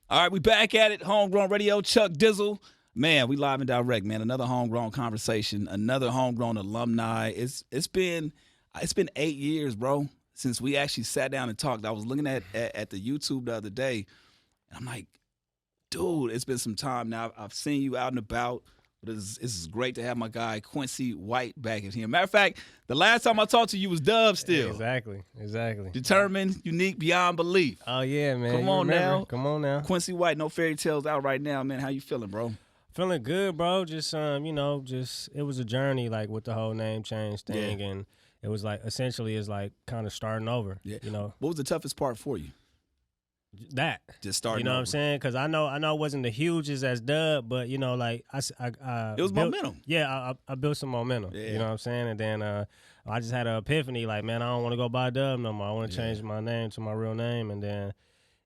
All right, we back at it. Homegrown Radio, Chuck Dizzle. Man, we live and direct, man. Another homegrown conversation, another homegrown alumni. It's been 8 years, bro, since we actually sat down and talked. I was looking at the YouTube the other day, and I'm like, dude, it's been some time now. I've seen you out and about. This is great to have my guy Quincey White back in here. Matter of fact, the last time I talked to you was Dub still. Exactly. Determined, unique, beyond belief. Oh yeah, man. Come on now. Quincey White, No Fairy Tales out right now, man. How you feeling, bro? Feeling good, bro. Just it was a journey, like with the whole name change thing, and it was like essentially it's like kind of starting over. Yeah. What was the toughest part for you? That just starting. You know over. what I'm saying? Because I know it wasn't the hugest as Dub, but like I it was momentum. Yeah, I built some momentum. Yeah. You know what I'm saying? And then I just had an epiphany, like, man, I don't want to go by Dub no more. I want to change my name to my real name. And then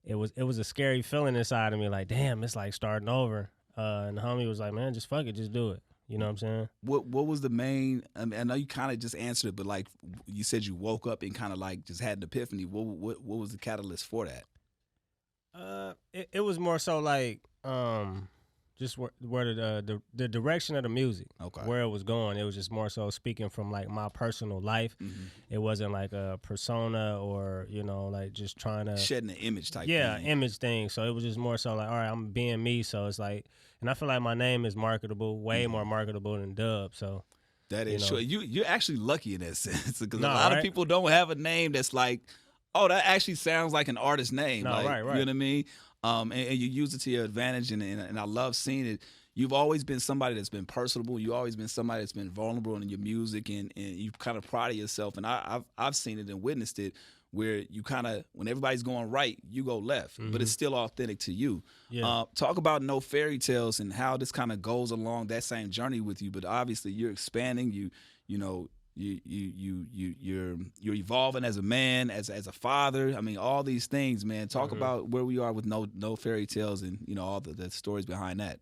it was a scary feeling inside of me, like, damn, it's like starting over. And the homie was like, man, just fuck it, just do it. You know what I'm saying? What was the main? I mean, I know you kind of just answered it, but like you said, you woke up and kind of like just had an epiphany. What was the catalyst for that? It was more so like just where the direction of the music, where it was going. It was just more so speaking from like my personal life. Mm-hmm. It wasn't like a persona or like just trying to shedding an image type. Yeah, image thing. So it was just more so like, all right, I'm being me. So it's like, and I feel like my name is marketable, way more marketable than Dub. So that is true. You're actually lucky in that sense because a lot of people don't have a name that's like, oh, that actually sounds like an artist name. No, like, right. You know what I mean? And you use it to your advantage, and I love seeing it. You've always been somebody that's been personable. You've always been somebody that's been vulnerable in your music, and you kind of pride of yourself. And I've seen it and witnessed it where you kind of, when everybody's going right, you go left, but it's still authentic to you. Yeah. Talk about No Fairy Tales and how this kind of goes along that same journey with you. But obviously, you're expanding. You're evolving as a man, as a father. I mean, all these things, man. Talk about where we are with no Fairy Tales and all the stories behind that.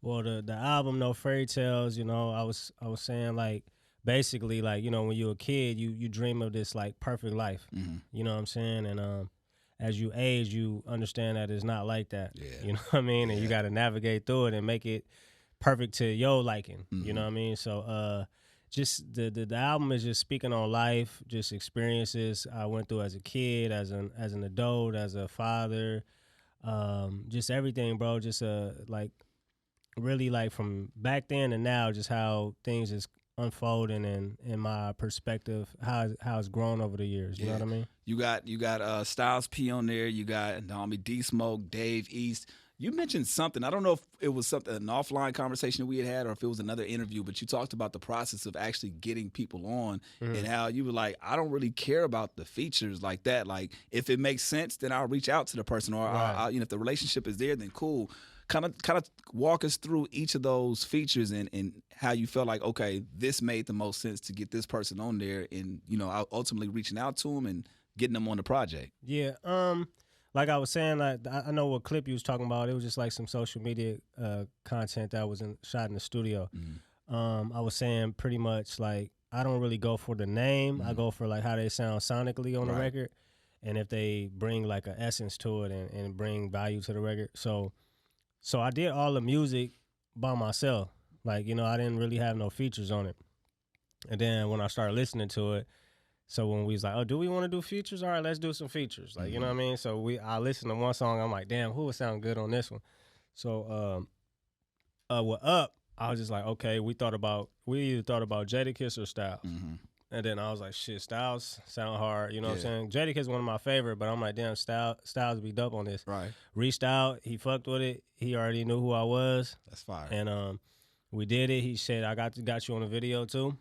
Well, the album No Fairy Tales, I was saying, like, basically, like, when you're a kid, you dream of this like perfect life. Mm-hmm. You know what I'm saying? And as you age, you understand that it's not like that. Yeah. You know what I mean? And you got to navigate through it and make it perfect to your liking. Mm-hmm. You know what I mean? So just the album is just speaking on life, just experiences I went through as a kid, as an adult, as a father, just everything, bro. Just like really like from back then and now, just how things is unfolding and in my perspective, how it's grown over the years. You know what I mean? You got Styles P on there. You got D Smoke, Dave East. You mentioned something. I don't know if it was an offline conversation that we had or if it was another interview, but you talked about the process of actually getting people on and how you were like, I don't really care about the features like that. Like, if it makes sense, then I'll reach out to the person, or if the relationship is there, then cool. Kind of walk us through each of those features and how you felt like, okay, this made the most sense to get this person on there, and ultimately reaching out to them and getting them on the project. Yeah. Like I was saying, like I know what clip you was talking about. It was just like some social media content that was shot in the studio. Mm-hmm. I was saying pretty much like I don't really go for the name. Mm-hmm. I go for like how they sound sonically on the record, and if they bring like an essence to it and bring value to the record. So I did all the music by myself. Like, I didn't really have no features on it. And then when I started listening to it, so when we was like, oh, do we want to do features? All right, let's do some features. Like, you know what I mean? So I listened to one song. I'm like, damn, who would sound good on this one? So with Up, I was just like, okay, we either thought about Jadakiss or Styles. Mm-hmm. And then I was like, shit, Styles sound hard. You know what I'm saying? Jadakiss is one of my favorite, but I'm like, damn, Styles would be dope on this. Right. Reached out. He fucked with it. He already knew who I was. That's fire. And we did it. He said, I got you on the video too.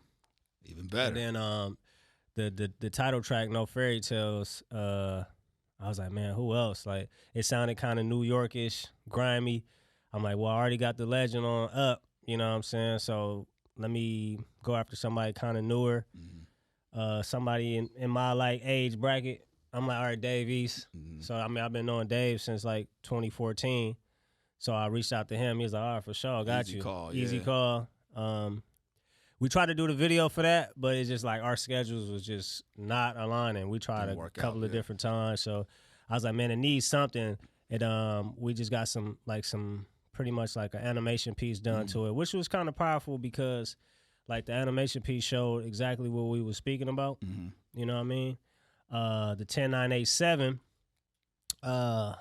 Even better. And then the title track, No Fairy Tales, I was like, man, who else? Like, it sounded kind of New Yorkish, grimy. I'm like, well, I already got the legend on Up, you know what I'm saying? So let me go after somebody kind of newer, somebody in my like age bracket. I'm like, all right, Dave East. Mm-hmm. So I mean, I've been knowing Dave since like 2014. So I reached out to him. He was like, all right, for sure, got you. Easy call. We tried to do the video for that, but it's just like our schedules was just not aligning. We tried a couple of different times. So I was like, man, it needs something we just got some pretty much like an animation piece done to it, which was kind of powerful because like the animation piece showed exactly what we were speaking about. You know what I mean? The 10987, I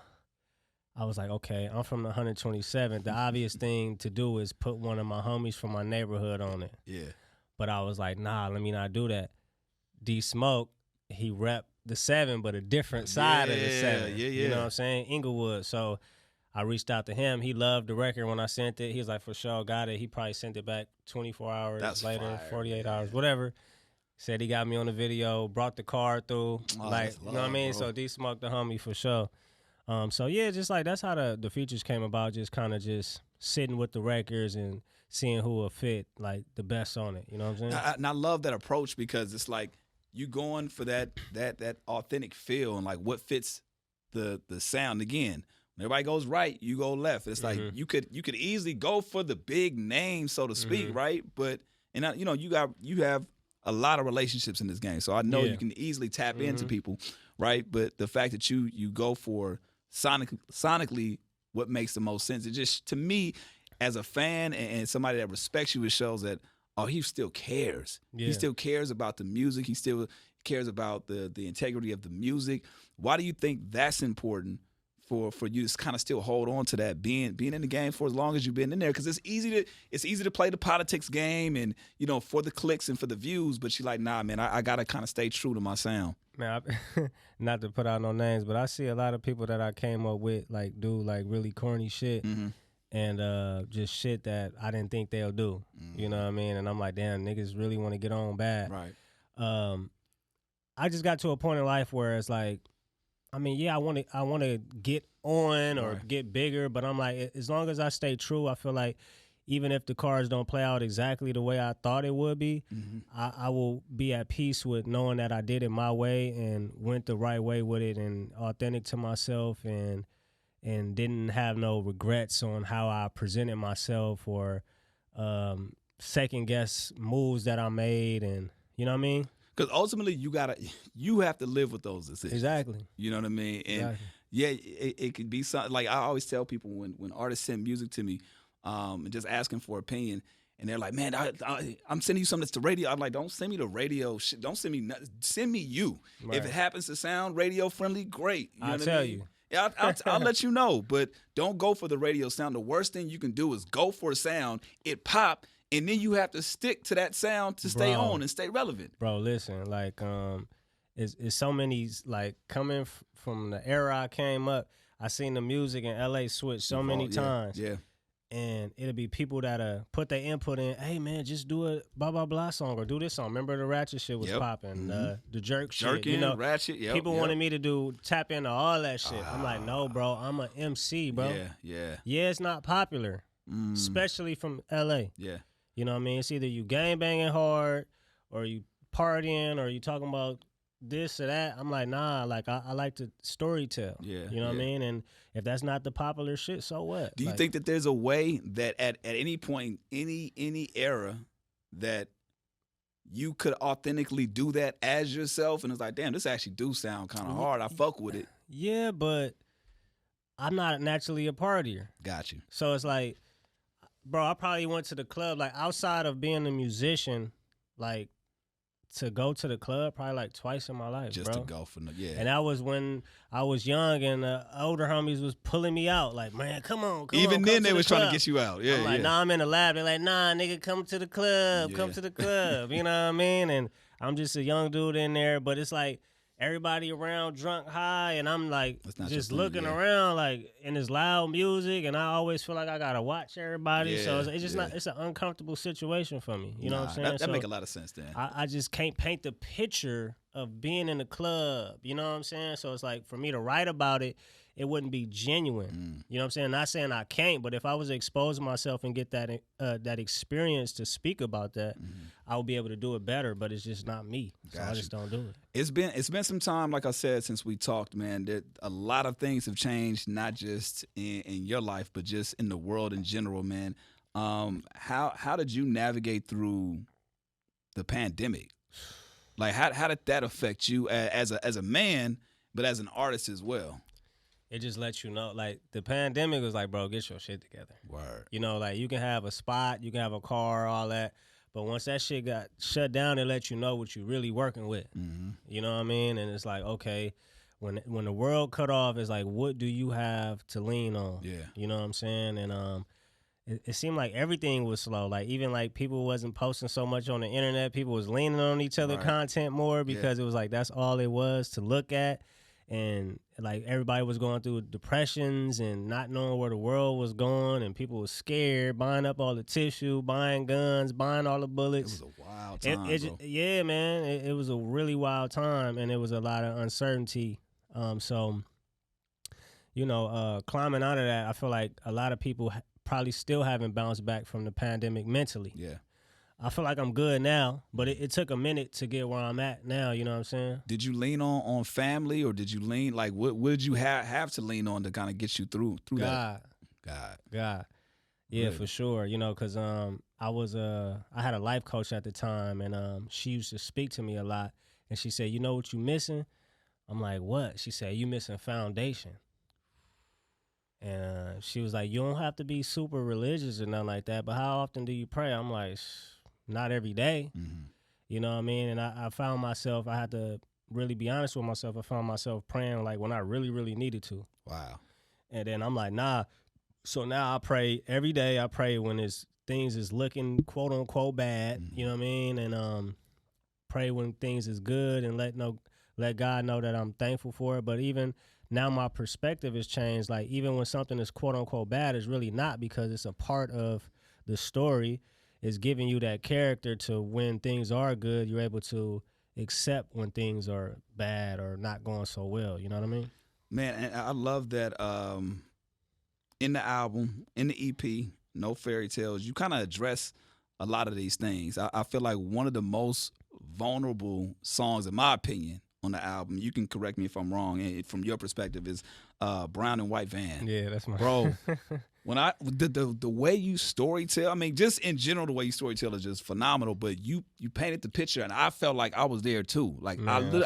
was like, okay, I'm from the 127th. The obvious thing to do is put one of my homies from my neighborhood on it. Yeah. But I was like, nah, let me not do that. D Smoke, he rep the 7, but a different side of the 7. Yeah. You know what I'm saying? Inglewood. So I reached out to him. He loved the record when I sent it. He was like, for sure, got it. He probably sent it back 24 hours later, fire, 48 hours, whatever. Said he got me on the video, brought the card through. Like, you know what I mean? Bro. So D Smoke the homie for sure. So yeah, just like that's how the features came about, just kind of just sitting with the records and seeing who will fit like the best on it. You know what I'm saying? And I love that approach because it's like you going for that authentic feel and like what fits the sound. Again, when everybody goes right, you go left. It's like you could easily go for the big name, so to speak, right? But you know you have a lot of relationships in this game, so I know you can easily tap into people, right? But the fact that you go for sonically what makes the most sense, it just, to me, as a fan and somebody that respects you, it shows that, oh, he still cares. He still cares about the music. He still cares about the integrity of the music. Why do you think that's important for you to kind of still hold on to that, being in the game for as long as you've been in there? Because it's easy to play the politics game and, you know, for the clicks and for the views, but you're like, nah, man, I got to kind of stay true to my sound. Man, not to put out no names, but I see a lot of people that I came up with like do like really corny shit and just shit that I didn't think they'll do. You know what I mean? And I'm like, damn, niggas really want to get on bad. Right. I just got to a point in life where it's like, I mean, yeah, I want to get on or get bigger, but I'm like, as long as I stay true, I feel like even if the cards don't play out exactly the way I thought it would be, I will be at peace with knowing that I did it my way and went the right way with it and authentic to myself and didn't have no regrets on how I presented myself or second guess moves that I made, and you know what I mean? Because ultimately you have to live with those decisions. Exactly. You know what I mean? And yeah, it could be something like I always tell people when artists send music to me, and just asking for opinion, and they're like, man, I'm sending you something that's the radio. I'm like, don't send me the radio shit. Don't send me nothing. Send me you. Right. If it happens to sound radio friendly, great. You know I'll tell I mean? you. Yeah, I'll let you know, but don't go for the radio sound. The worst thing you can do is go for a sound, it pop, and then you have to stick to that sound to stay on and stay relevant. Bro, listen, like, it's so many, like, coming from the era I came up, I seen the music in L.A. switch so many times. Yeah. And it'll be people that put their input in, hey, man, just do a blah, blah, blah song or do this song. Remember the ratchet shit was popping, the jerk shit. Jerking, you know, ratchet, people wanted me to tap into all that shit. I'm like, no, bro, I'm an MC, bro. Yeah, it's not popular, especially from L.A. Yeah. You know what I mean? It's either you gang banging hard or you partying or you talking about this or that. I'm like, nah, like I like to story tell. Yeah. You know what I mean? And if that's not the popular shit, so what? Do you think that there's a way that at any point, any era, that you could authentically do that as yourself? And it's like, damn, this actually do sound kind of hard. I fuck with it. Yeah, but I'm not naturally a partier. Got you. So it's like, bro, I probably went to the club, like outside of being a musician, like to go to the club probably like twice in my life, just bro. to go for And that was when I was young and older homies was pulling me out, like, man, come on. Even then they was trying to get you out. Yeah, I'm like, nah, I'm in the lab. They're like, nah, nigga, come to the club. Come to the club. You know what I mean? And I'm just a young dude in there, but it's like everybody around drunk high, and I'm like just looking around like in this loud music, and I always feel like I gotta watch everybody. So it's just not. It's an uncomfortable situation for me. You know what I'm saying? That make a lot of sense then. I just can't paint the picture of being in the club. You know what I'm saying? So it's like for me to write about it, it wouldn't be genuine. You know what I'm saying? Not saying I can't, but if I was to expose myself and get that experience to speak about that, I would be able to do it better. But it's just not me, so I just don't do it. It's been some time, like I said, since we talked, man. That a lot of things have changed, not just in your life, but just in the world in general, man. How did you navigate through the pandemic? Like how did that affect you as a man, but as an artist as well? it just lets you know, like, the pandemic was like, bro, get your shit together. Word. You know, like, you can have a spot, you can have a car, all that, but once that shit got shut down, it lets you know what you really working with. Mm-hmm. You know what I mean? And it's like, okay, when the world cut off, it's like, what do you have to lean on? Yeah. You know what I'm saying? And it seemed like everything was slow. Like, even like people wasn't posting so much on the internet. People was leaning on each other content more because it was like that's all it was to look at. And like everybody was going through depressions and not knowing where the world was going, and people was scared, buying up all the tissue, buying guns, buying all the bullets. It was a wild time, bro. Yeah, man. It was a really wild time, and it was a lot of uncertainty. So, you know, climbing out of that, I feel like a lot of people probably still haven't bounced back from the pandemic mentally. Yeah. I feel like I'm good now, but it took a minute to get where I'm at now, you know what I'm saying? Did you lean on family, or did you lean, like, what did you have to lean on to kind of get you through that? God. Yeah, Really? for sure. You know, because I had a life coach at the time, and she used to speak to me a lot, and she said, you know what you missing? I'm like, what? She said, you missing foundation. And she was like, you don't have to be super religious or nothing like that, but how often do you pray? I'm like, not every day. Mm-hmm. You know what I mean? And I found myself, I had to really be honest with myself. I found myself praying like when I really, really needed to. Wow. And then I'm like, nah. So now I pray every day. I pray when things is looking quote unquote bad. Mm-hmm. You know what I mean? And pray when things is good, and let God know that I'm thankful for it. But even now my perspective has changed. Like, even when something is quote unquote bad, it's really not, because it's a part of the story. It's giving you that character to when things are good, you're able to accept when things are bad or not going so well. You know what I mean? Man, and I love that in the album, in the EP, No Fairy Tales, you kind of address a lot of these things. I feel like one of the most vulnerable songs, in my opinion, on the album, you can correct me if I'm wrong, and from your perspective, is Brown and White Van. Yeah, that's my bro. When the way you storytell, I mean, just in general, the way you storytell is just phenomenal. But you painted the picture, and I felt like I was there too. Like, Man,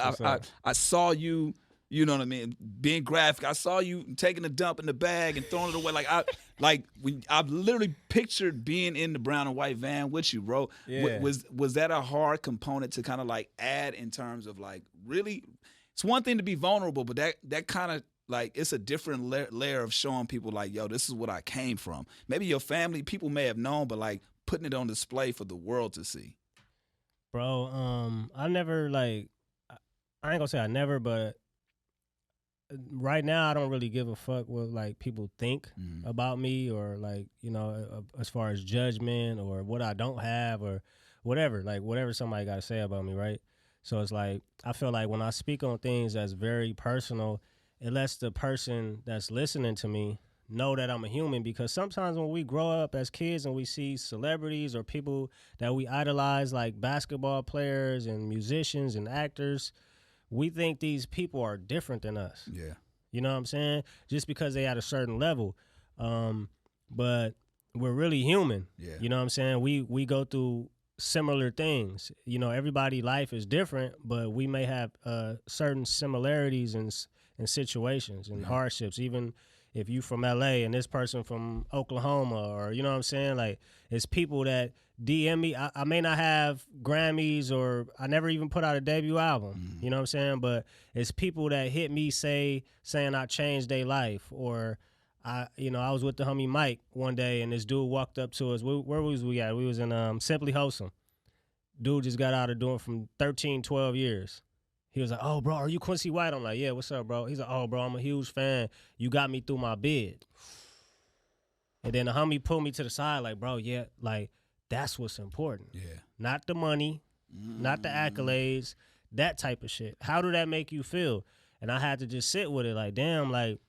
I saw you. You know what I mean? Being graphic, I saw you taking a dump in the bag and throwing it away. I literally pictured being in the brown and white van with you, bro. Yeah. Was that a hard component to kind of like add in terms of like really? It's one thing to be vulnerable, but that kind of like, it's a different layer of showing people like, yo, this is what I came from. Maybe your family, people may have known, but like putting it on display for the world to see. Bro, I never I ain't gonna say I never, but right now I don't really give a fuck what like people think about me, or like, you know, as far as judgment or what I don't have or whatever, like whatever somebody got to say about me, right? So it's like, I feel like when I speak on things that's very personal, it lets the person that's listening to me know that I'm a human, because sometimes when we grow up as kids and we see celebrities or people that we idolize, like basketball players and musicians and actors, we think these people are different than us. Yeah. You know what I'm saying? Just because they at a certain level. But we're really human. Yeah. You know what I'm saying? We go through similar things. You know, everybody's life is different, but we may have certain similarities in situations and hardships. Even if you from LA and this person from Oklahoma, or, you know what I'm saying? Like, it's people that DM me. I may not have Grammys, or I never even put out a debut album. You know what I'm saying? But it's people that hit me saying I changed their life, or I was with the homie Mike one day, and this dude walked up to us. Where was we at? We was in Simply Wholesome. Dude just got out of doing from 13, 12 years. He was like, oh, bro, are you Quincey White? I'm like, yeah, what's up, bro? He's like, oh, bro, I'm a huge fan. You got me through my bid. And then the homie pulled me to the side like, bro, yeah, like, that's what's important. Yeah. Not the money, not the accolades, that type of shit. How do that make you feel? And I had to just sit with it like, damn, like,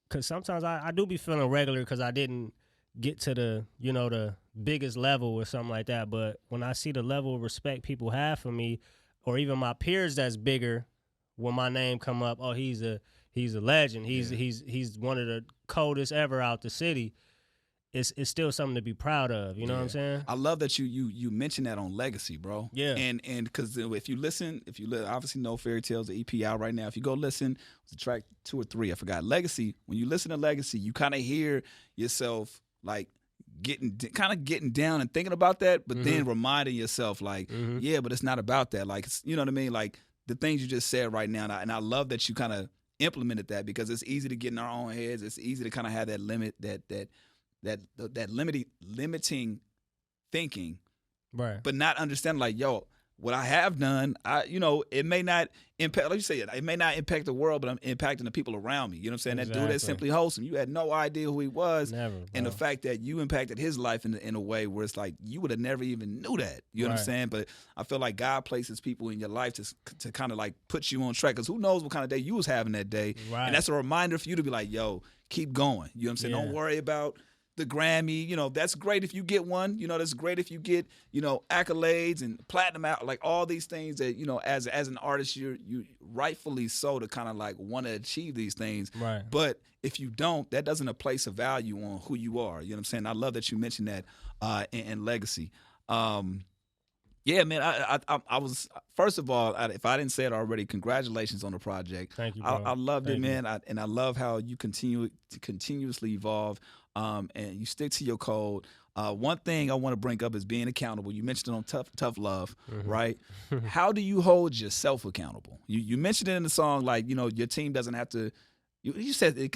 because sometimes I do be feeling regular because I didn't get to the, you know, the biggest level or something like that. But when I see the level of respect people have for me, or even my peers that's bigger, when my name come up, oh, he's a legend. He's one of the coldest ever out the city. it's still something to be proud of. You know what I'm saying? I love that you mentioned that on Legacy, bro. Yeah. And because if you listen, obviously no Fairy Tales, the EP out right now. If you go listen, it's track 2 or 3, I forgot. Legacy. When you listen to Legacy, you kind of hear yourself like getting down and thinking about that, but then reminding yourself like, yeah, but it's not about that. Like, you know what I mean? Like the things you just said right now, and I love that you kind of implemented that, because it's easy to get in our own heads. It's easy to kind of have that limit, that limiting thinking, right? But not understanding like, yo, what I have done, it may not impact, like you say, it may not impact the world, but I'm impacting the people around me. You know what I'm saying? Exactly. That dude that's Simply Wholesome, you had no idea who he was. Never, bro. And the fact that you impacted his life in a way where it's like you would have never even knew that. You know what I'm saying? But I feel like God places people in your life to kind of like put you on track, because who knows what kind of day you was having that day. Right. And that's a reminder for you to be like, yo, keep going. You know what I'm saying? Don't worry about the Grammy. That's great if you get one. That's great if you get, accolades and platinum out, like all these things that, as an artist, you rightfully so to kind of like want to achieve these things. Right. But if you don't, that doesn't place a value on who you are. You know what I'm saying? I love that you mentioned that in Legacy. Yeah, man, I was, first of all, if I didn't say it already, congratulations on the project. Thank you, bro. I loved it, man. And I love how you continue to continuously evolve. And you stick to your code. One thing I want to bring up is being accountable. You mentioned it on Tough Love, right? How do you hold yourself accountable? You mentioned it in the song, like, your team doesn't have to. You said,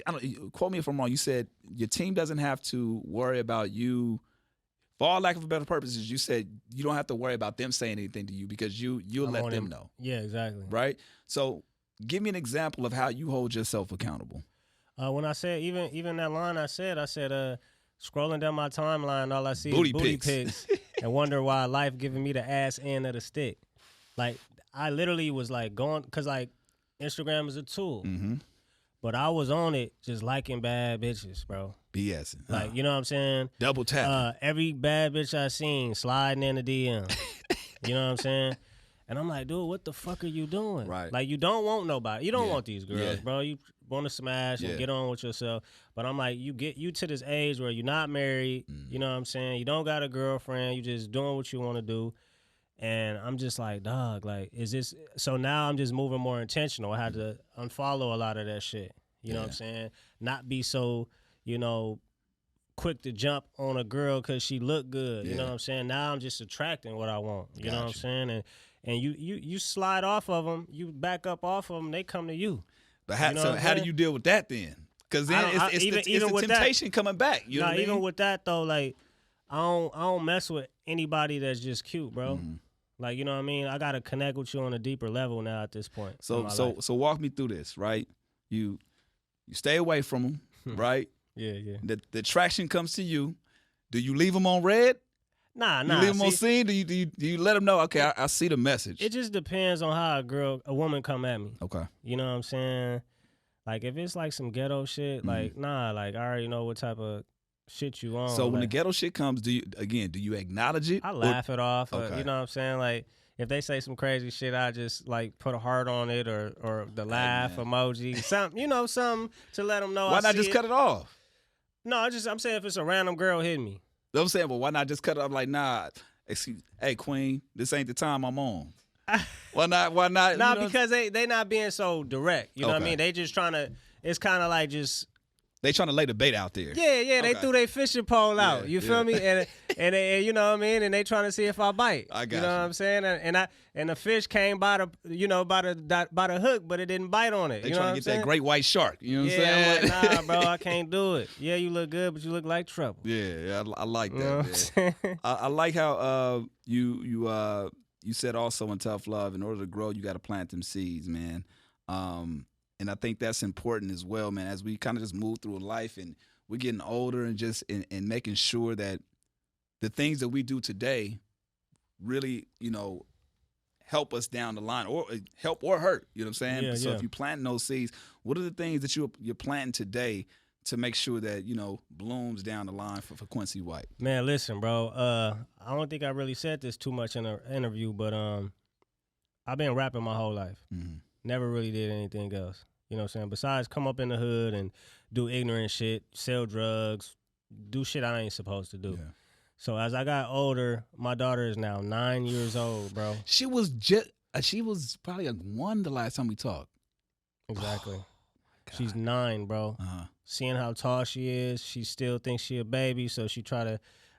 quote me if I'm wrong. You said your team doesn't have to worry about you. For all lack of better purposes, you said you don't have to worry about them saying anything to you, because you'll let them know. Yeah, exactly. Right? So give me an example of how you hold yourself accountable. When I said, even that line I said, scrolling down my timeline, all I see is booty pics and wonder why life giving me the ass end of the stick. Like, I literally was like going, because like Instagram is a tool. But I was on it just liking bad bitches, bro. BS. Like, you know what I'm saying? Double tap. Every bad bitch I seen sliding in the DM. You know what I'm saying? And I'm like, dude, what the fuck are you doing? Right. Like, you don't want nobody. You don't want these girls, bro. You want to smash and get on with yourself. But I'm like, you to this age where you're not married. You know what I'm saying? You don't got a girlfriend. You just doing what you want to do. And I'm just like, dog, like, is this? So now I'm just moving more intentional. I had to unfollow a lot of that shit. You know what I'm saying? Not be so, quick to jump on a girl because she look good. You know what I'm saying? Now I'm just attracting what I want. You know what I'm saying? And you slide off of them, you back up off of them, they come to you. But how do you deal with that then? Because then it's the temptation coming back. You know what I mean? Even with that though, like I don't mess with anybody that's just cute, bro. Like, you know what I mean? I gotta connect with you on a deeper level now at this point. So walk me through this, right? You stay away from them, right? Yeah. The attraction comes to you. Do you leave them on red? Nah. You leave them on scene? Do you let them know? Okay, I see the message. It just depends on how a woman come at me. Okay. You know what I'm saying? Like, if it's like some ghetto shit, like, nah, like, I already know what type of shit you on. So when the ghetto shit comes, do you acknowledge it? I laugh it off. Okay. You know what I'm saying? Like, if they say some crazy shit, I just like put a heart on it or the laugh emoji, something to let them know. Why not just cut it off? No, I'm saying if it's a random girl hitting me. I'm saying, well, why not just cut it off? Like, nah, hey, Queen, this ain't the time I'm on. Why not? Nah, because they not being so direct. You know what I mean? They just trying to. It's kind of like just. They trying to lay the bait out there. Yeah. They threw their fishing pole out. You feel me? And you know what I mean? And they trying to see if I bite. I got you. Know what I'm saying? And the fish came by the hook, but it didn't bite on it. They you trying know to get that great white shark. You know what I'm saying? I'm like, nah, bro, I can't do it. Yeah, you look good, but you look like trouble. Yeah, I like that. Man. I like how you said also in Tough Love, in order to grow, you got to plant them seeds, man. And I think that's important as well, man, as we kind of just move through life and we're getting older and just and making sure that the things that we do today really, help us down the line or help or hurt. You know what I'm saying? Yeah, so if you plant those seeds, what are the things that you're planting today to make sure that, blooms down the line for Quincey White? Man, listen, bro. I don't think I really said this too much in an interview, but I've been rapping my whole life. Never really did anything else. You know what I'm saying? Besides come up in the hood and do ignorant shit, sell drugs, do shit I ain't supposed to do. Yeah. So as I got older, my daughter is now 9 years old, bro. She was probably like 1 the last time we talked. Exactly. She's 9, bro. Seeing how tall she is, she still thinks she a baby, so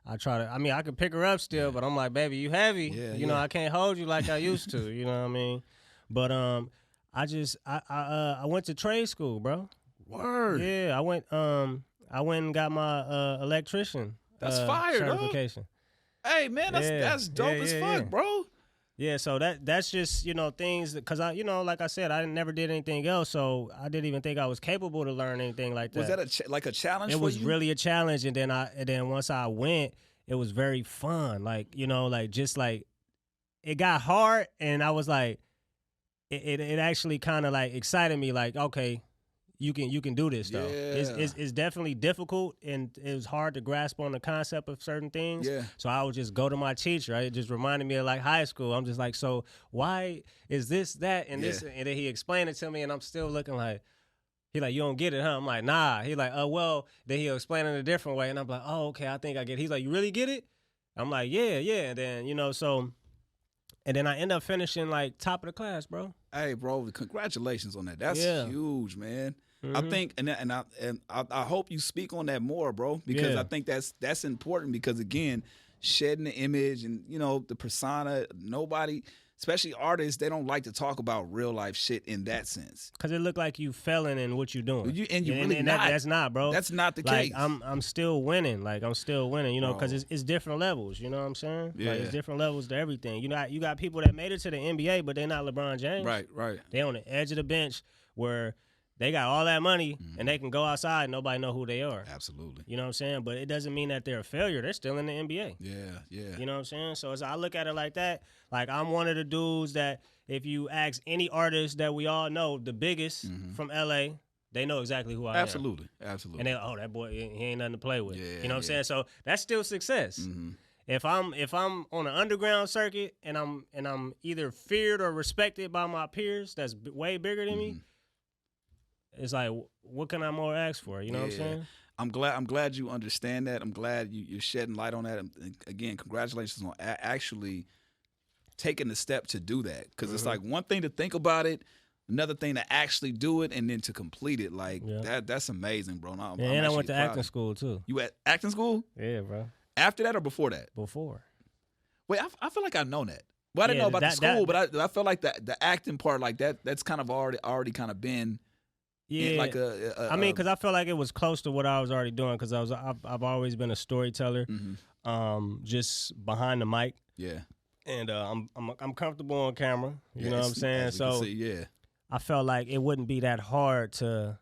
I mean, I could pick her up still, but I'm like, baby, you heavy. Yeah, you know, I can't hold you like I used to. You know what I mean? But I went to trade school, bro. Word. Yeah, I went and got my electrician. That's fire, certification. Dog. Hey man, that's dope as fuck, bro. Yeah, so that's just, you know, things because I, you know, like I said, I never did anything else, so I didn't even think I was capable to learn anything like that. Was that like a challenge? It for was you? really a challenge, and then once I went, it was very fun. Like, you know, like just like it got hard, and I was like, it actually kind of like excited me. Like, okay, you can do this though. Yeah. It's definitely difficult, and it was hard to grasp on the concept of certain things. Yeah. So I would just go to my teacher. It just reminded me of like high school. I'm just like, so why is this, that, and this? And then he explained it to me, and I'm still looking like, he like, you don't get it, huh? I'm like, nah. He like, oh, well. Then he'll explain it in a different way, and I'm like, oh, okay, I think I get it. He's like, you really get it? I'm like, yeah. And then, you know, so, and then I end up finishing like top of the class, bro. Hey, bro, congratulations on that. That's huge, man. I think, and I hope you speak on that more, bro, because I think that's important because, again, shedding the image and, you know, the persona, nobody, especially artists, they don't like to talk about real life shit in that sense. Because it look like you failing in what you're doing. And that's not, bro. That's not the like, case. I'm still winning. Like, I'm still winning, you know, because it's different levels, you know what I'm saying? Yeah. Like, it's different levels to everything. You got people that made it to the NBA, but they're not LeBron James. Right. They on the edge of the bench where they got all that money and they can go outside and nobody know who they are. Absolutely. You know what I'm saying? But it doesn't mean that they're a failure. They're still in the NBA. Yeah. You know what I'm saying? So as I look at it like that, like I'm one of the dudes that if you ask any artist that we all know, the biggest from LA, they know exactly who I am. Absolutely. And they, oh, that boy, he ain't nothing to play with. Yeah, you know what I'm saying? So that's still success. If I'm on an underground circuit and I'm either feared or respected by my peers that's way bigger than me, it's like, what can I more ask for? You know what I'm saying? I'm glad you understand that. I'm glad you're shedding light on that. And again, congratulations on actually taking the step to do that. Because it's like one thing to think about it, another thing to actually do it, and then to complete it. Like that's amazing, bro. And I went to acting school too. You at acting school? Yeah, bro. After that or before that? Before. Wait, I feel like I know that. Well, I didn't know about the school, but I felt like the acting part, like that's kind of already kind of been. Yeah, like I mean, because I felt like it was close to what I was already doing. Because I've always been a storyteller, just behind the mic. Yeah, and I'm comfortable on camera. You know what I'm saying? So see, I felt like it wouldn't be that hard to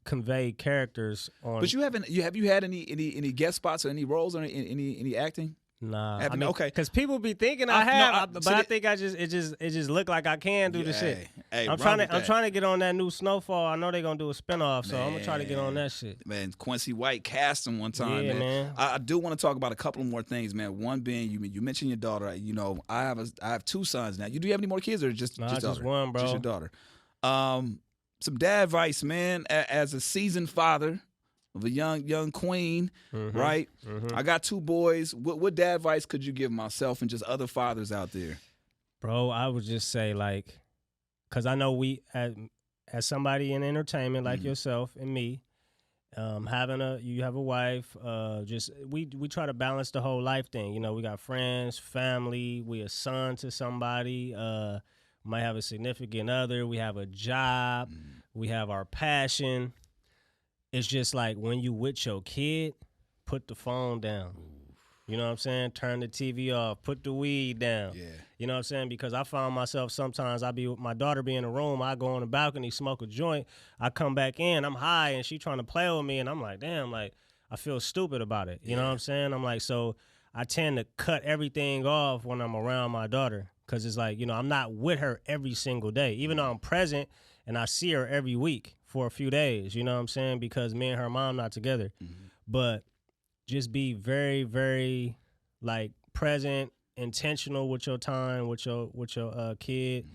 convey characters on. But have you had any guest spots or any roles or any acting? Nah, I mean, okay, because people be thinking I have, but I think it just look like I can do the shit. Hey, I'm trying to get on that new Snowfall. I know they're gonna do a spinoff, so I'm gonna try to get on that shit. Man, Quincey White cast him one time. Yeah, man. I do want to talk about a couple more things, man. One being you mentioned your daughter. You know, I have 2 sons now. Do you have any more kids or just one, bro? Just your daughter. Some dad advice, man. As a seasoned father of a young queen, right? I got 2 boys. What dad advice could you give myself and just other fathers out there? Bro, I would just say, like, because I know we, as somebody in entertainment like yourself and me, you have a wife, just we try to balance the whole life thing. You know, we got friends, family, we a son to somebody, might have a significant other, we have a job, we have our passion. It's just like when you with your kid, put the phone down. You know what I'm saying? Turn the TV off. Put the weed down. Yeah. You know what I'm saying? Because I found myself sometimes my daughter be in the room, I go on the balcony, smoke a joint, I come back in, I'm high, and she trying to play with me, and I'm like, damn, like, I feel stupid about it. You know what I'm saying? I'm like, so I tend to cut everything off when I'm around my daughter because it's like, you know, I'm not with her every single day, even though I'm present and I see her every week for a few days, you know what I'm saying? Because me and her mom not together. But just be very, very, like, present, intentional with your time, with your kid,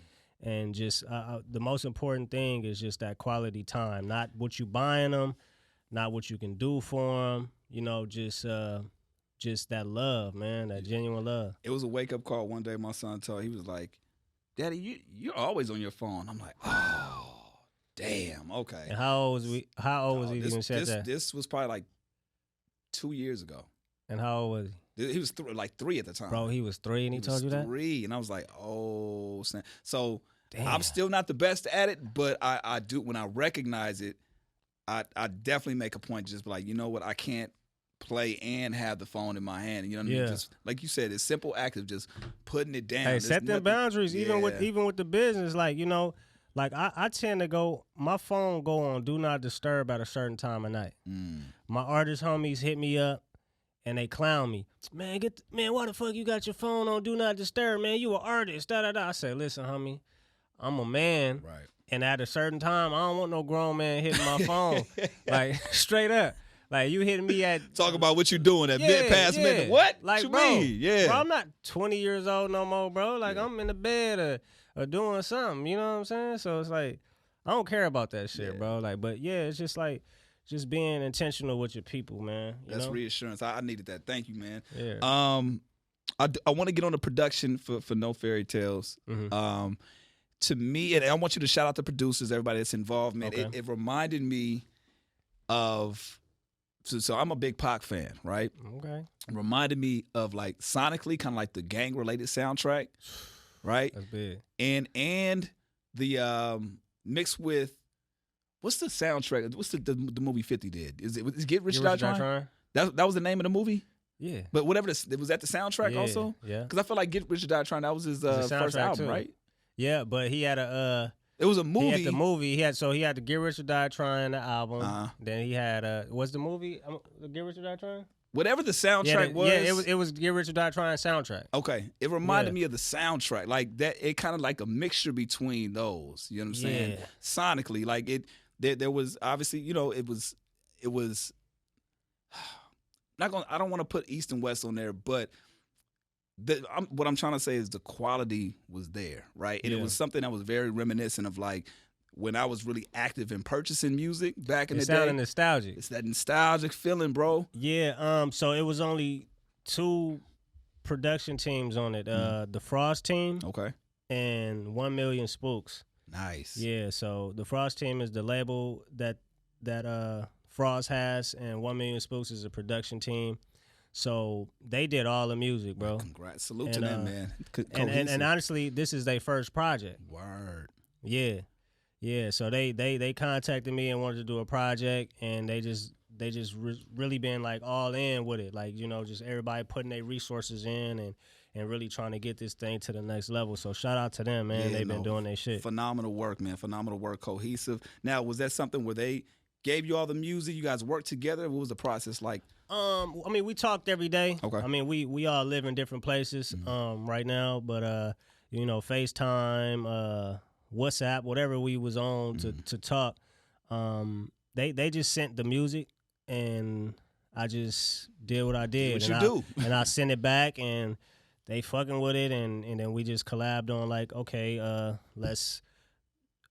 and just the most important thing is just that quality time, not what you buying them, not what you can do for them. You know, just that love, man, that genuine love. It was a wake up call one day. My son told, he was like, "Daddy, you're always on your phone." I'm like, "Oh, damn, okay." And how old was he when he said that? This was probably like 2 years ago. And how old was he? He was like 3 at the time. Bro, he was 3 and he told you that? 3, and I was like, "Oh, snap." So Damn. I'm still not the best at it, but I do, when I recognize it, I definitely make a point to just be like, you know what, I can't play and have the phone in my hand. You know what I mean? Just like you said, it's simple act of just putting it down. Hey, set them boundaries, even with the business. Like, you know, like I tend to go, my phone go on do not disturb at a certain time of night. My artist homies hit me up and they clown me. Man, why the fuck you got your phone on do not disturb, man? You an artist, da-da-da. I said, listen, homie, I'm a man. Right. And at a certain time, I don't want no grown man hitting my phone. Like, straight up. Like, you hitting me at... Talk about what you doing at past minute. What? Like, what you bro, mean? Yeah. Bro, I'm not 20 years old no more, bro. Like, I'm in the bed or doing something. You know what I'm saying? So it's like, I don't care about that shit, bro. Like, but yeah, it's just like, just being intentional with your people, man. That's reassurance. I needed that. Thank you, man. Yeah. I want to get on the production for No Fairy Tales. Mm-hmm. To me, and I want you to shout out the producers, everybody that's involved, man. Okay. It reminded me of, so I'm a big Pac fan, right? Okay. It reminded me of, like, sonically, kind of like the gang-related soundtrack, right? That's big. And the mixed with, what's the soundtrack? What's the movie 50 did? Is Get Rich or Die Trying? That was the name of the movie? Yeah. But whatever, was that the soundtrack also? Yeah. Because I feel like Get Rich or Die Trying, that was his first album, right? Yeah, but he had it was a movie. He had the movie. He had to Get Rich or Die Trying, the album. Then he had what's the movie? Get Rich or Die Trying? Whatever the soundtrack was. Yeah, it was Get Rich or Die Trying soundtrack. Okay. It reminded me of the soundtrack. Like that, it kind of like a mixture between those. You know what I'm saying? Sonically. Like there was obviously, you know, it was I don't want to put East and West on there, but what I'm trying to say is the quality was there, right? And it was something that was very reminiscent of, like, when I was really active in purchasing music back in the day. It sounded nostalgic. It's that nostalgic feeling, bro. Yeah. So it was only 2 production teams on it. The Frost team. Okay. And 1 Million Spooks. Nice. Yeah. So the Frost team is the label that Frost has, and 1 Million Spooks is a production team. So they did all the music, bro. Congrats. Salute to them, man. And honestly, this is their first project. Word. Yeah. Yeah. So they contacted me and wanted to do a project, and they just really been like all in with it. Like, you know, just everybody putting their resources in and really trying to get this thing to the next level. So shout out to them, man. They've been doing their shit. Phenomenal work, man. Phenomenal work. Cohesive. Now, was that something where they gave you all the music? You guys worked together? What was the process like? I mean, we talked every day. Okay. I mean, we all live in different places right now, but you know, FaceTime, WhatsApp, whatever we was on to talk. They just sent the music, and I just did what I did. And I sent it back, and they fucking with it, and then we just collabed on, like, okay, let's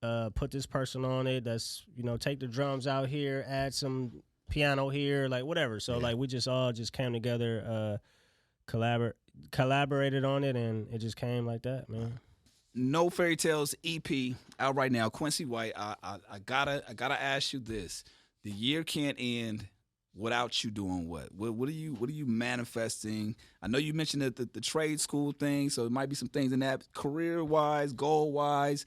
put this person on it. That's, you know, take the drums out here, add some piano here, like whatever. So like we just all just came together, collaborated on it, and it just came like that, man. No Fairy Tales EP out right now. Quincey White, I gotta ask you this: the year can't end without you doing what? What are you manifesting? I know you mentioned the trade school thing, so it might be some things in that, career wise, goal wise,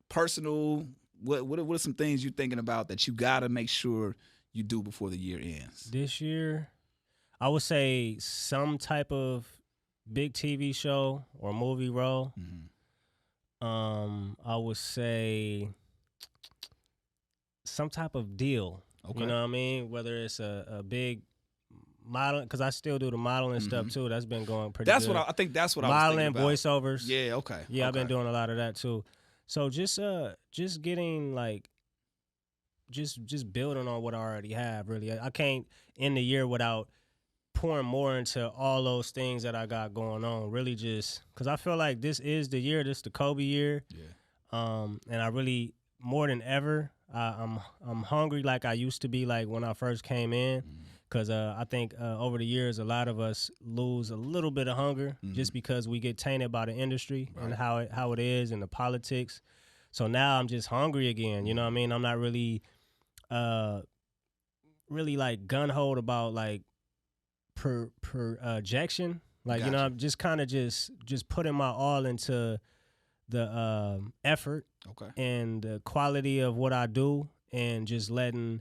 personal. What are some things you're thinking about that you gotta make sure you do before the year ends? This year, I would say some type of big TV show or movie role. I would say some type of deal. Okay. You know what I mean? Whether it's a big model, because I still do the modeling stuff too. That's been going pretty good. I think that's what modeling, I was thinking about. Voiceovers. Yeah, okay. Yeah, okay. I've been doing a lot of that too. So just getting like just building on what I already have, really. I can't end the year without pouring more into all those things that I got going on. Really just because I feel like this is the year, this is the Kobe year. Yeah. And I really, more than ever, I'm hungry like I used to be like when I first came in. Because I think over the years, a lot of us lose a little bit of hunger just because we get tainted by the industry and how it is and the politics. So now I'm just hungry again. You know what I mean? I'm not really like gun-ho about like projection. Like, you know, I'm just kind of just putting my all into the effort and the quality of what I do and just letting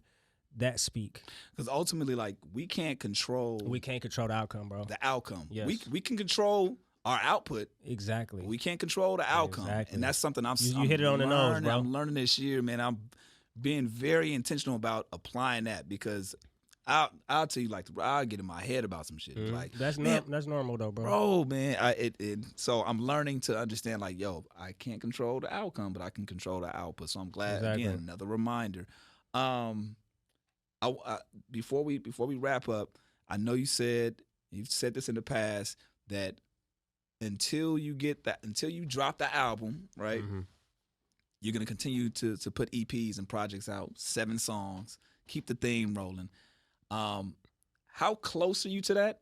that speak. Because ultimately, like, we can't control the outcome, bro. The outcome. Yes. We can control our output. Exactly. We can't control the outcome. Exactly. And that's something I'm you hit it on the nose, bro. I'm learning this year, man. I'm being very intentional about applying that because I'll tell you, like, I'll get in my head about some shit. Like, that's normal though, bro. Bro, man, so I'm learning to understand, like, yo, I can't control the outcome, but I can control the output. So I'm glad. Again, another reminder. Before we wrap up, I know you've said this in the past that until you drop the album, right? You're gonna continue to put EPs and projects out, 7 songs, keep the theme rolling. How close are you to that?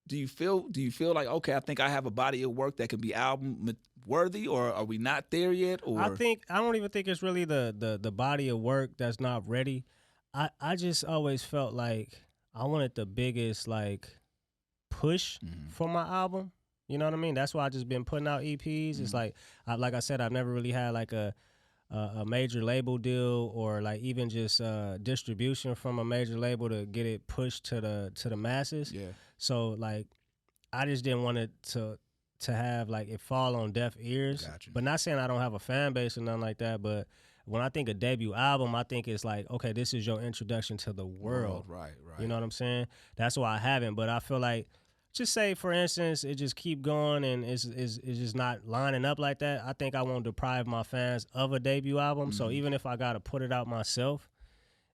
Do you feel like, okay, I think I have a body of work that can be album worthy, or are we not there yet? Or I don't even think it's really the body of work that's not ready. I just always felt like I wanted the biggest like push for my album. You know what I mean? That's why I just been putting out EPs. It's like I said, I've never really had like a major label deal or like even just distribution from a major label to get it pushed to the masses. Yeah. So like I just didn't want it to have like it fall on deaf ears. Gotcha. But not saying I don't have a fan base or nothing like that, but when I think of debut album, I think it's like, okay, this is your introduction to the world. Right. You know what I'm saying? That's why I haven't. But I feel like, just say, for instance, it just keep going and it's just not lining up like that. I think I won't deprive my fans of a debut album. So even if I got to put it out myself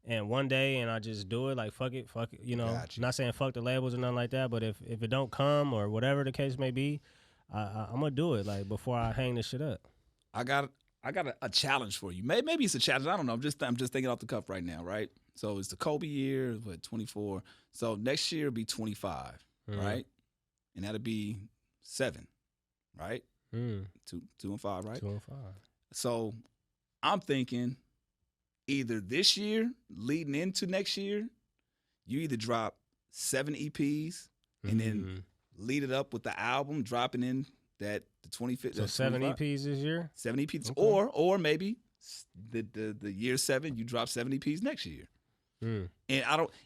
and one day and I just do it, like, fuck it, you know. Gotcha. Not saying fuck the labels or nothing like that, but if it don't come or whatever the case may be, I'm going to do it, like, before I hang this shit up. I got a challenge for you. Maybe it's a challenge. I don't know. I'm just thinking off the cuff right now, right? So it's the Kobe year, 24. So next year will be 25, right? And that'll be 7, right? 2 and 5, right? 2 and 5. So I'm thinking either this year, leading into next year, you either drop 7 EPs and then lead it up with the album, dropping in the 25th. So 7 EPs this year? 7 EPs, okay. Or maybe the year 7, you drop 7 EPs next year. And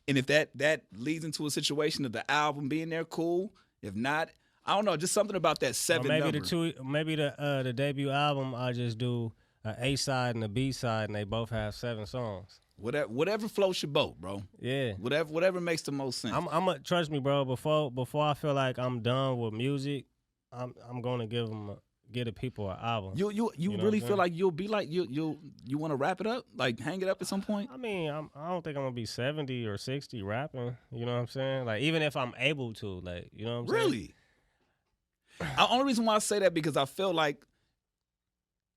if that leads into a situation of the album being there, cool. If not, I don't know, just something about that 7 maybe number. Maybe the debut album, I just do an A side and a B side, and they both have 7 songs. Whatever floats your boat, bro. Yeah. Whatever makes the most sense. Trust me, bro. Before I feel like I'm done with music, I'm gonna give the people an album. You really feel like you'll be like you want to wrap it up, like hang it up at some point? I mean, I don't think I'm gonna be 70 or 60 rapping. You know what I'm saying? Like, even if I'm able to, like, you know what I'm saying? Really? The only reason why I say that because I feel like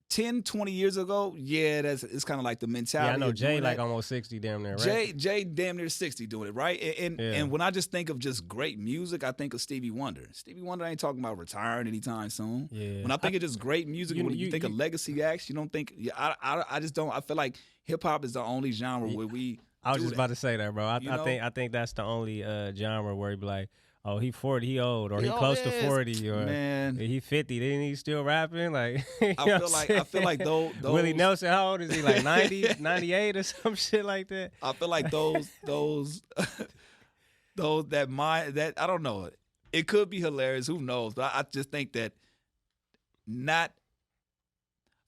10, 20 years ago, it's kind of like the mentality. Yeah, I know Jay like almost 60 damn near, right? Jay damn near 60 doing it, right? And when I just think of just great music, I think of Stevie Wonder. Stevie Wonder ain't talking about retiring anytime soon. Yeah. When I think of just great music, when you think of legacy acts, you don't think. I just don't. I feel like hip hop is the only genre where we. I was just about to say that, bro. I think that's the only genre where you be like, oh, he 40, he old, or he close to 40, or man, he 50. Then he still rapping, like. I feel like those Willie Nelson, how old is he? Like 90, 98 or some shit like that. I feel like those that I don't know. It could be hilarious. Who knows? But I just think that not.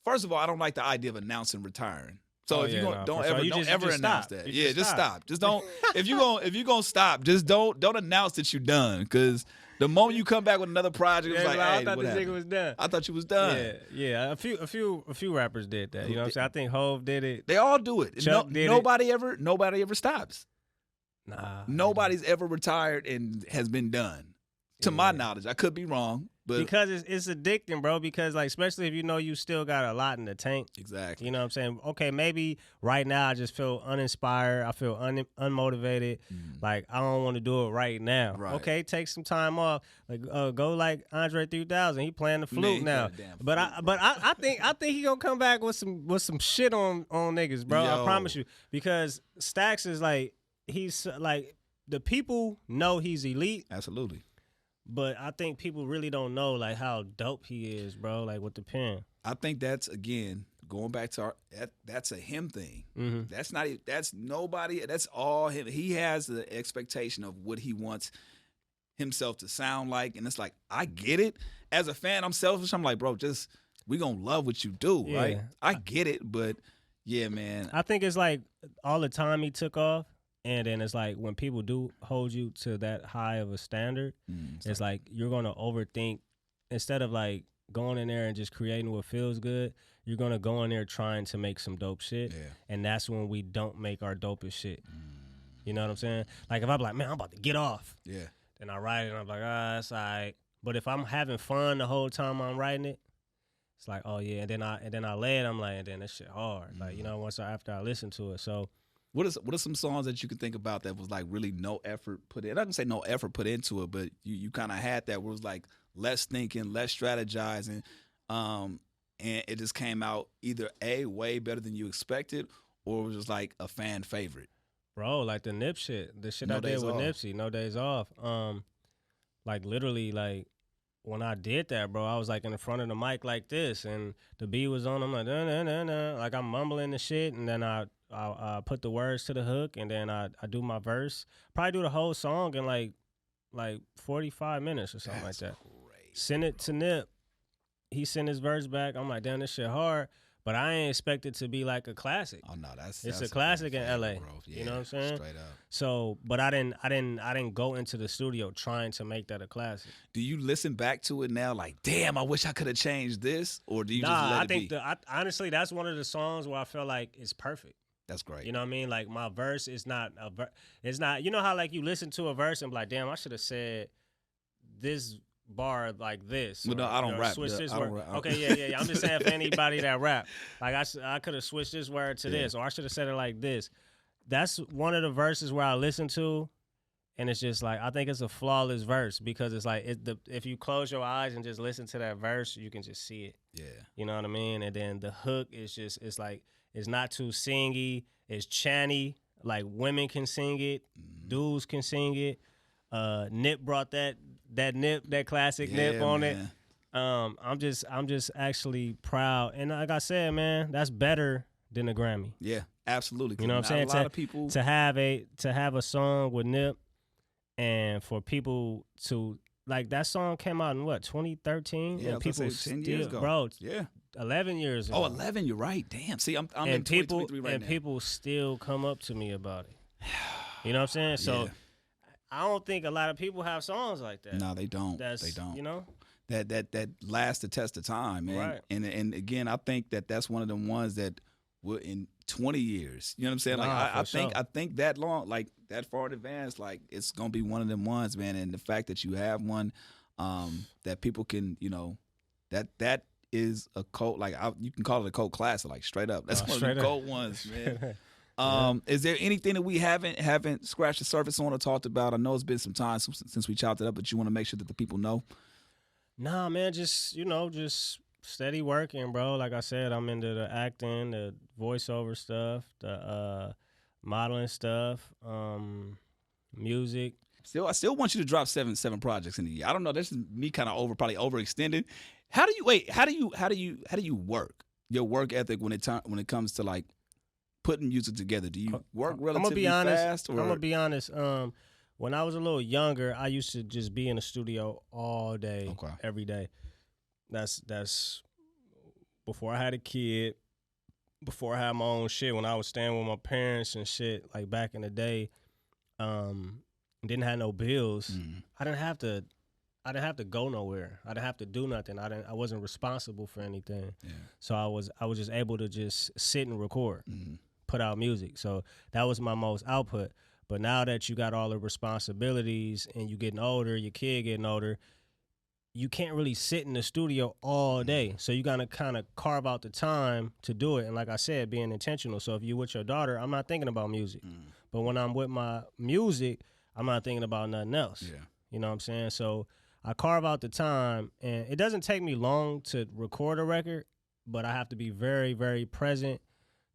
First of all, I don't like the idea of announcing retiring. So don't ever announce that. Yeah, just stop. Just don't. if you gonna stop, just don't announce that you're done. Because the moment you come back with another project, it's like, hey, I thought this nigga was done. I thought you was done. Yeah. A few rappers did that. You know what I'm saying? I think Hov did it. They all do it. Chuck did nobody ever stops. Nah. Nobody's ever retired and has been done. To my knowledge, I could be wrong. But because it's addicting, bro. Because like, especially if you know you still got a lot in the tank. exactly. You know what I'm saying? Okay, maybe right now I just feel uninspired. I feel unmotivated. Like I don't want to do it right now. Right. Okay, take some time off. Like go like Andre 3000. He playing the flute he now. playing the But damn flute, I think he gonna come back with some shit on niggas, bro. I Yo. promise you. Because Stacks is like he's like the people know he's elite. Absolutely. But I think people really don't know like how dope he is, bro. Like with the pen. I think that's again going back to that's a him thing. That's nobody. That's all him. He has the expectation of what he wants himself to sound like, and it's like I get it. As a fan, I'm selfish. I'm like, bro, just we gonna love what you do, right? I get it, but yeah, man. I think it's like all the time he took off. And then it's like when people do hold you to that high of a standard, it's like you're going to overthink. Instead of like going in there and just creating what feels good, you're going to go in there trying to make some dope shit. Yeah. And that's when we don't make our dopest shit. You know what I'm saying? Like if I'm like, man, I'm about to get off. Yeah. Then I write it and I'm like, that's all right. But if I'm having fun the whole time I'm writing it, it's like, oh yeah. And then I lay it, I'm like, and then that shit hard. Like, you know, after I listen to it. So What are some songs that you can think about that was like really no effort put in? I didn't say no effort put into it, but you kind of had that where it was like less thinking, less strategizing, and it just came out either A, way better than you expected, or it was just like a fan favorite. Bro, like the Nip shit, the shit No I did Days with Off. Nipsey, No Days Off. Like literally, like when I did that, bro, I was like in the front of the mic like this, and the beat was on. I'm like, like I'm mumbling the shit, and then I put the words to the hook, and then I do my verse. Probably do the whole song in like 45 minutes or something like that. Crazy. Send it to Nip. He sent his verse back. I'm like, damn, this shit hard. But I ain't expect it to be like a classic. Oh no, that's a classic in favorite, LA. bro. Yeah, You know what I'm saying? Straight up. So, but I didn't go into the studio trying to make that a classic. Do you listen back to it now like, damn, I wish I could have changed this? Or do you just let it be? Honestly, that's one of the songs where I feel like it's perfect. That's great. You know what I mean? Like my verse is not it's not, you know how like you listen to a verse and be like, damn, I should have said this bar like this. Well, no, I don't rap. Switch this I don't word. rap. Okay, yeah. I'm just saying for anybody that rap, like I could have switched this word to this, or I should have said it like this. That's one of the verses where I listen to, and it's just like I think it's a flawless verse because it's like if you close your eyes and just listen to that verse, you can just see it. Yeah. You know what I mean? And then the hook is just it's like it's not too singy, it's chanty. Like women can sing it, dudes can sing it. Nip brought that classic Nip on man. it. I'm just actually proud, and like I said, man, that's better than a Grammy. Yeah, absolutely. You know what I'm saying? A lot of people to have a song with Nip, and for people to like that song came out in what 2013, Yeah, and people 10 years ago. bro, Yeah. 11 years ago. Oh, 11, you're right. Damn. See, I'm and in people 2023 right and now. people still come up to me about it. You know what I'm saying? So Yeah. I don't think a lot of people have songs like that. No, they don't. That's, they don't. You know? That lasts the test of time, man. Right. And again, I think that's one of the ones that will in 20 years. You know what I'm saying? Like I think that long, like that far in advance, like it's gonna be one of them ones, man. And the fact that you have one, that people can, you know, that is a cult. Like you can call it a cult classic, like straight up. That's one of the cult ones, man. Is there anything that we haven't scratched the surface on or talked about? I know it's been some time since we chopped it up, but you want to make sure that the people know. Nah, man, just steady working, bro. Like I said, I'm into the acting, the voiceover stuff, the modeling stuff, music. I still want you to drop seven projects in a year. I don't know. This is me kind of probably overextended. How do you work? Your work ethic when it comes to like putting music together. Do you work relatively fast? I'm gonna be honest. When I was a little younger, I used to just be in the studio all day, every day. That's before I had a kid, before I had my own shit. When I was staying with my parents and shit, like back in the day, didn't have no bills. I didn't have to go nowhere. I didn't have to do nothing. I wasn't responsible for anything. Yeah. So I was just able to just sit and record, put out music. So that was my most output. But now that you got all the responsibilities and you getting older, your kid getting older, you can't really sit in the studio all day. So you gotta kind of carve out the time to do it. And like I said, being intentional. So if you're with your daughter, I'm not thinking about music. But when I'm with my music, I'm not thinking about nothing else. Yeah. You know what I'm saying? So I carve out the time, and it doesn't take me long to record a record, but I have to be very, very present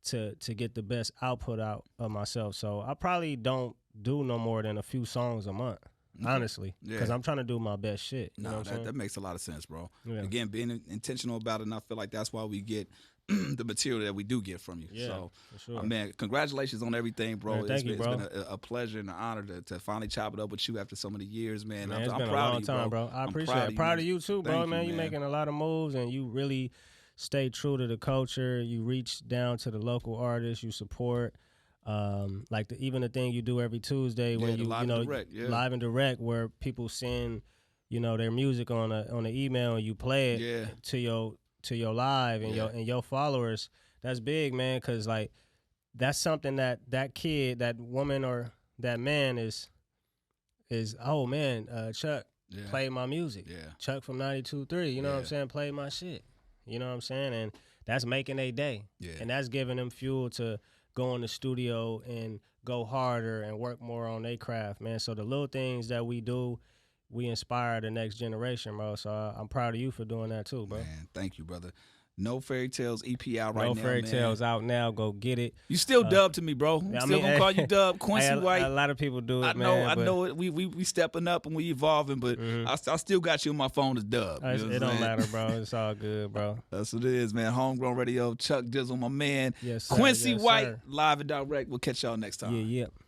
to get the best output out of myself. So I probably don't do no more than a few songs a month. Honestly, because I'm trying to do my best shit. You know what I'm saying? That makes a lot of sense, bro. Yeah. Again, being intentional about it, and I feel like that's why we get the material that we do get from you. Yeah, so, for sure. Man, congratulations on everything, bro. Man, thank you, bro. It's been a pleasure and an honor to finally chop it up with you after so many years, man. Man, it's I'm been proud a long of you, time, bro. I appreciate it. Proud of you too, bro. Man, you making a lot of moves, and you really stay true to the culture. You reach down to the local artists. You support. Like even the thing you do every Tuesday when live and direct, where people send, their music on an email and you play it to your live and your followers. That's big, man, because like that's something that kid, that woman or that man is oh man, Chuck played my music. Yeah. Chuck from 92.3, you know what I'm saying, played my shit. You know what I'm saying? And that's making a day. Yeah. And that's giving them fuel to go in the studio and go harder and work more on their craft, man. So the little things that we do, we inspire the next generation, bro. So I'm proud of you for doing that too, bro. Man, thank you, brother. No Fairy Tales EP out right now, No Fairy Tales out now. Go get it. You still Dub to me, bro. I'm still gonna call you Dub. Quincy White. A lot of people do it, I know it. We stepping up and we evolving, but I still got you on my phone as Dub. It don't matter, bro. It's all good, bro. That's what it is, man. Homegrown Radio, Chuck Dizzle, my man. Yes, sir. Quincy Yes, White, sir. live and direct. We'll catch y'all next time. Yeah.